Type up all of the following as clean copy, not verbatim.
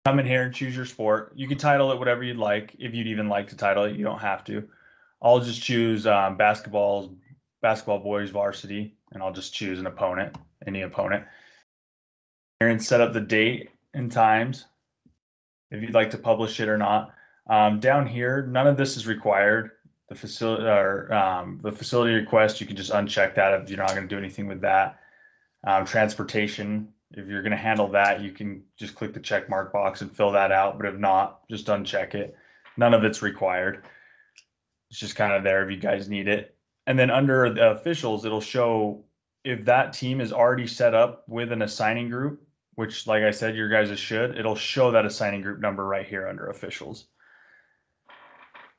Come in here and choose your sport. You can title it whatever you'd like. If you'd even like to title it, you don't have to. I'll just choose basketball boys varsity, and I'll just choose an opponent, any opponent. Here and set up the date and times if you'd like to publish it or not. Down here, none of this is required. The facility request, you can just uncheck that if you're not going to do anything with that. Transportation, if you're going to handle that, you can just click the check mark box and fill that out. But if not, just uncheck it. None of it's required. It's just kind of there if you guys need it. And then under the officials, it'll show if that team is already set up with an assigning group, which, like I said, your guys should, it'll show that assigning group number right here under officials.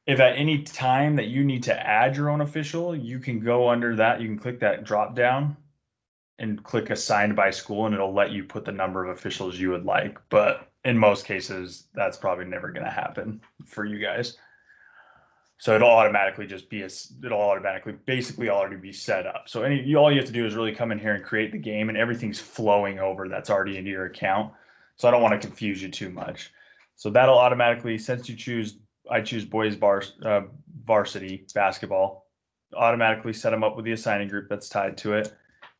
If at any time that you need to add your own official, you can go under that. You can click that drop down and click assigned by school, and it'll let you put the number of officials you would like. But in most cases, that's probably never going to happen for you guys. So it'll automatically just be it'll automatically basically already be set up. So all you have to do is really come in here and create the game, and everything's flowing over that's already into your account. So I don't want to confuse you too much. So that'll automatically, since I choose boys varsity basketball, automatically set them up with the assigning group that's tied to it.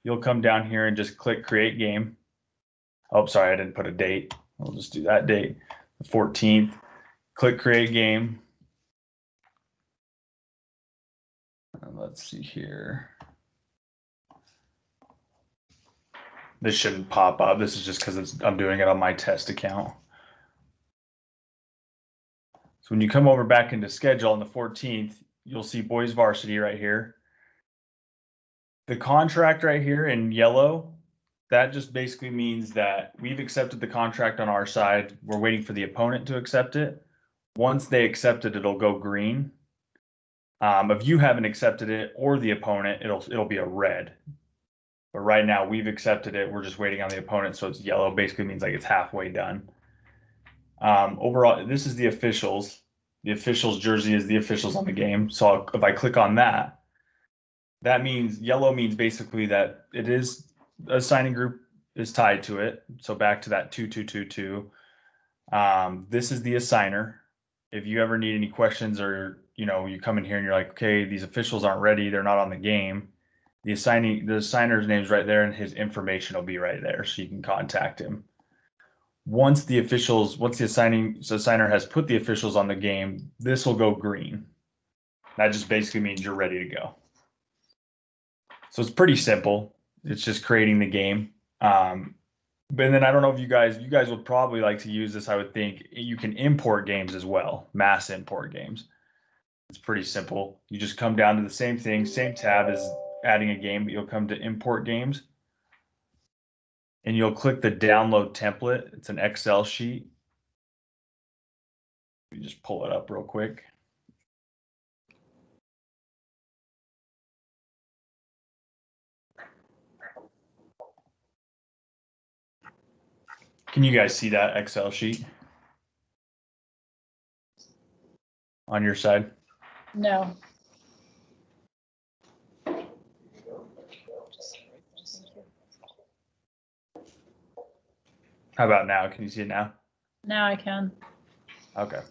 You'll come down here and just click create game. Oh, sorry, I didn't put a date. We'll just do that date, the 14th. Click create game. Let's see here. This shouldn't pop up. This is just because I'm doing it on my test account. So when you come over back into schedule on the 14th, you'll see boys varsity right here. The contract right here in yellow, that just basically means that we've accepted the contract on our side. We're waiting for the opponent to accept it. Once they accept it, it'll go green. If you haven't accepted it or the opponent, it'll be a red. But right now we've accepted it. We're just waiting on the opponent, so it's yellow. Basically means like it's halfway done. Overall, this is the officials. The officials jersey is the officials on the game. So if I click on that, that means yellow means basically that it is a signing group is tied to it. So back to that 2222. This is the assigner. If you ever need any questions or you come in here and you're like, okay, these officials aren't ready, they're not on the game. The assigner's name's right there, and his information will be right there, so you can contact him. Once the assigner has put the officials on the game, this will go green. That just basically means you're ready to go. So it's pretty simple. It's just creating the game. But then I don't know if you guys would probably like to use this. I would think you can import games as well, mass import games. It's pretty simple. You just come down to the same thing, same tab as adding a game, but you'll come to import games. And you'll click the download template. It's an Excel sheet. Let me just pull it up real quick. Can you guys see that Excel sheet on your side? No. How about now? Can you see it now? Now I can. Okay.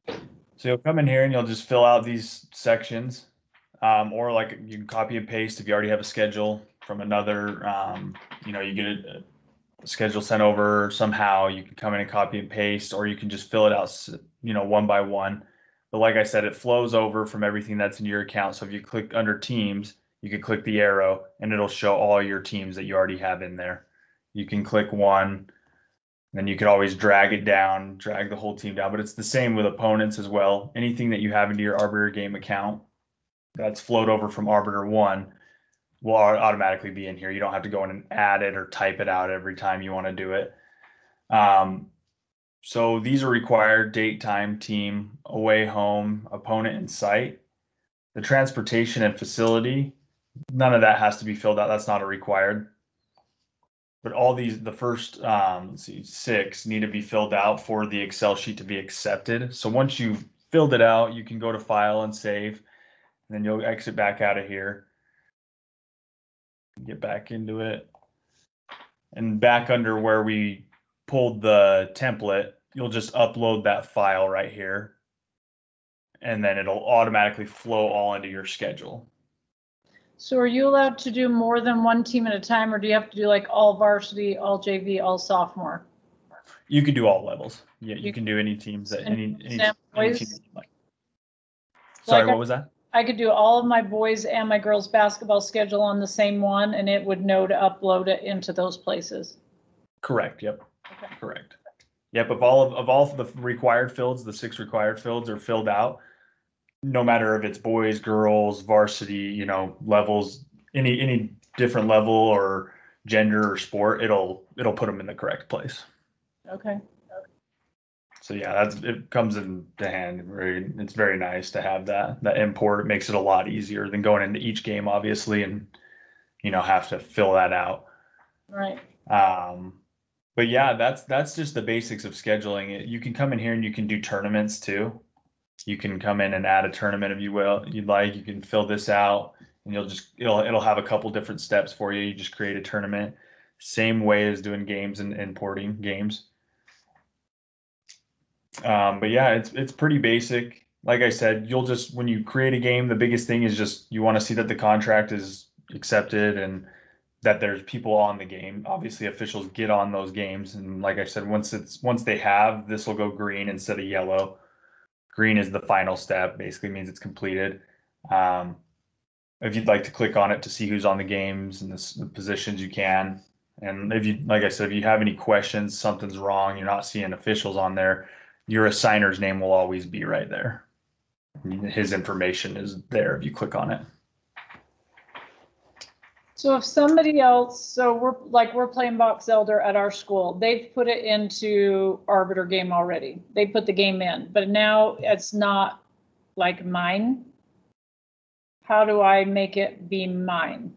So you'll come in here and you'll just fill out these sections, or like you can copy and paste if you already have a schedule from another, you get a schedule sent over somehow, you can come in and copy and paste, or you can just fill it out, one by one. But like I said, it flows over from everything that's in your account. So if you click under teams, you can click the arrow and it'll show all your teams that you already have in there. You can click one, then you could always drag it down, drag the whole team down, but it's the same with opponents as well. Anything that you have into your ArbiterGame account that's flowed over from Arbiter 1 will automatically be in here. You don't have to go in and add it or type it out every time you want to do it. So these are required: date, time, team, away, home, opponent, and site. The transportation and facility, none of that has to be filled out. That's not a required. But all these, the first, let's see, 6 need to be filled out for the Excel sheet to be accepted. So once you've filled it out, you can go to File and Save, and then you'll exit back out of here. Get back into it. And back under where we pulled the template, you'll just upload that file right here, and then it'll automatically flow all into your schedule. So are you allowed to do more than one team at a time, or do you have to do like all varsity, all JV, all sophomore? You can do all levels. Yeah, you can do any teams that any team that you like. Sorry, what was that? I could do all of my boys and my girls basketball schedule on the same one, and it would know to upload it into those places. Correct. Yep. Okay. Correct. Yep. If all of the required fields, the 6 required fields are filled out, no matter if it's boys, girls, varsity, levels, any different level or gender or sport, it'll put them in the correct place. Okay. So yeah, it comes into hand. It's very nice to have that import. It makes it a lot easier than going into each game, obviously, and have to fill that out. Right. But yeah, that's just the basics of scheduling. You can come in here and you can do tournaments too. You can come in and add a tournament if you'd like. You can fill this out, and it'll have a couple different steps for you. You just create a tournament, same way as doing games and importing games. But yeah, it's pretty basic. Like I said, when you create a game, the biggest thing is just you want to see that the contract is accepted and that there's people on the game. Obviously, officials get on those games, and like I said, once they have, this will go green instead of yellow. Green is the final step, basically means it's completed. If you'd like to click on it to see who's on the games and the positions, you can. And like I said, if you have any questions, something's wrong, you're not seeing officials on there, your assigner's name will always be right there. His information is there if you click on it. So if somebody else, we're playing Box Elder at our school, they've put it into ArbiterGame already. They put the game in, but now it's not like mine. How do I make it be mine?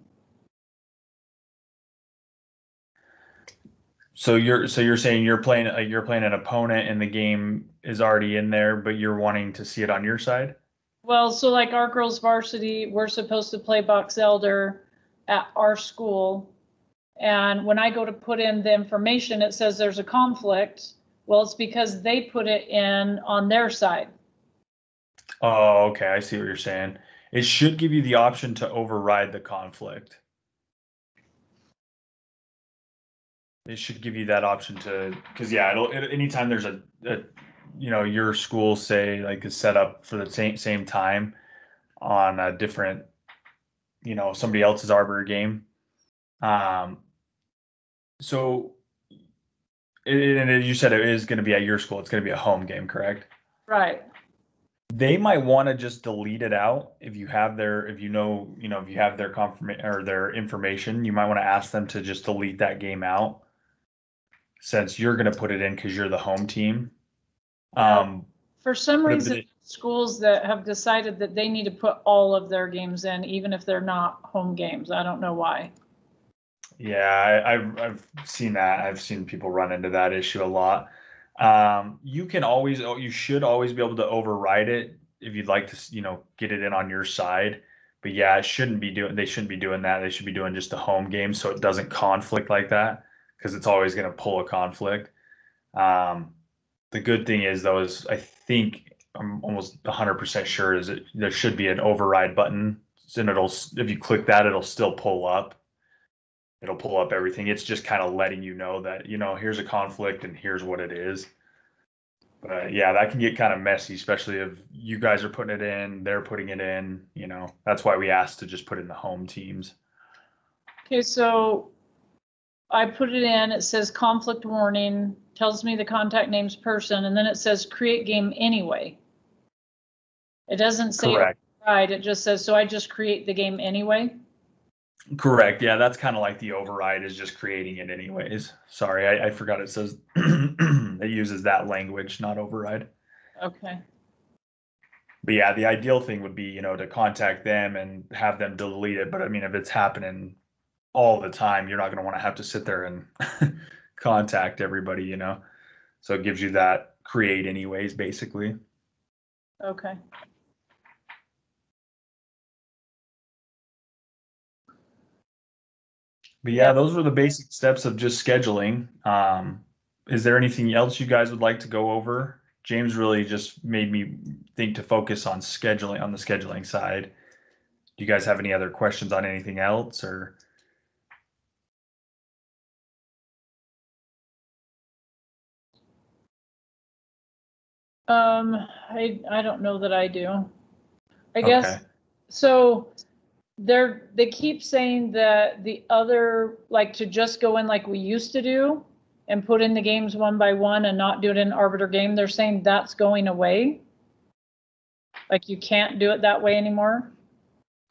So you're saying you're playing an opponent and the game is already in there, but you're wanting to see it on your side? Well, so like our girls varsity, we're supposed to play Box Elder at our school. And when I go to put in the information, it says there's a conflict. Well, it's because they put it in on their side. Oh, okay. I see what you're saying. It should give you the option to override the conflict. It should give you that option because yeah, anytime there's your school say like is set up for the same time on a different, somebody else's Arbiter game. So you said it is going to be at your school. It's going to be a home game, correct? Right. They might want to just delete it out if you have if you have their confirmation or their information, you might want to ask them to just delete that game out since you're going to put it in because you're the home team. For some reason, schools that have decided that they need to put all of their games in, even if they're not home games. I don't know why. Yeah, I've seen that. I've seen people run into that issue a lot. You should always be able to override it if you'd like to, get it in on your side. But yeah, they shouldn't be doing that. They should be doing just a home game so it doesn't conflict like that because it's always going to pull a conflict. The good thing is though, I think I'm almost 100% sure is that there should be an override button. And if you click that, it'll still pull up. It'll pull up everything. It's just kind of letting you know that, here's a conflict and here's what it is. But yeah, that can get kind of messy, especially if you guys are putting it in, they're putting it in, that's why we asked to just put in the home teams. Okay, so I put it in, it says conflict warning, tells me the contact name's person, and then it says create game anyway. It doesn't say override, it just says, so I just create the game anyway? Correct. Yeah, that's kind of like the override is just creating it anyways. Sorry, I forgot it says it uses that language, not override. Okay. But yeah, the ideal thing would be, to contact them and have them delete it. But I mean, if it's happening all the time, you're not going to want to have to sit there and contact everybody, So it gives you that create anyways, basically. Okay. But yeah, those were the basic steps of just scheduling. is there anything else you guys would like to go over? James really just made me think to focus on scheduling, on the scheduling side. Do you guys have any other questions on anything else, or? I don't know that I do. I guess Okay. so. They keep saying that the other, like, to just go in like we used to do and put in the games one by one and not do it in Arbiter Game, they're saying that's going away. Like, you can't do it that way anymore.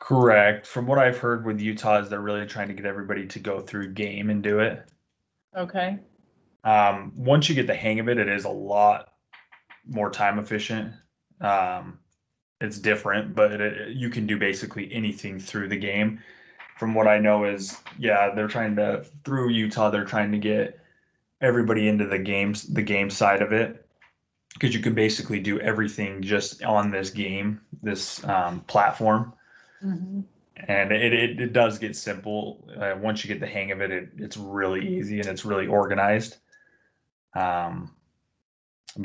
Correct. From what I've heard with Utah is they're really trying to get everybody to go through game and do it. Okay. Once you get the hang of it, it is a lot more time efficient. It's different, but you can do basically anything through the game. From what I know is, yeah, they're trying to, through Utah, they're trying to get everybody into the game side of it, because you can basically do everything just on this game, this platform. Mm-hmm. And it does get simple. Once you get the hang of it, it's really easy and it's really organized. But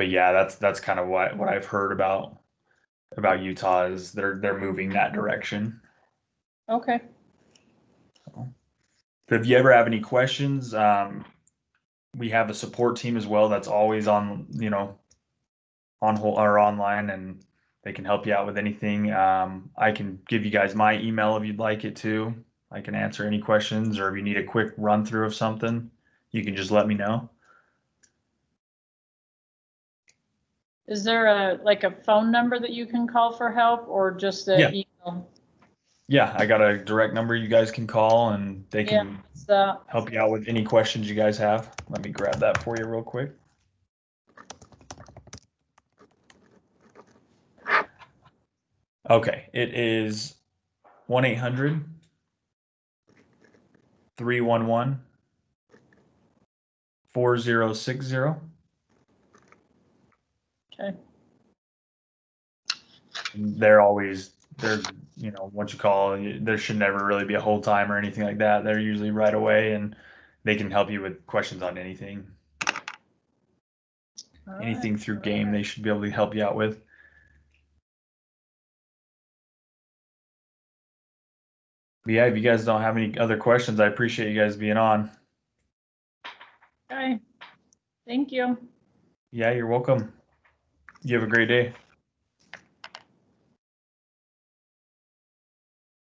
yeah, that's kind of what I've heard about Utah is they're moving that direction. Okay. But if you ever have any questions, we have a support team as well that's always on, on hold or online, and they can help you out with anything. I can give you guys my email if you'd like it too. I can answer any questions, or if you need a quick run through of something, you can just let me know. Is there a phone number that you can call for help, or just an email? Yeah, I got a direct number you guys can call, and they can help you out with any questions you guys have. Let me grab that for you real quick. Okay, it is 1-800-311-4060. Okay. They're once you call, there should never really be a hold time or anything like that. They're usually right away, and they can help you with questions on anything. Anything through game, they should be able to help you out with. But yeah, if you guys don't have any other questions, I appreciate you guys being on. Okay. Thank you. Yeah, you're welcome. You have a great day.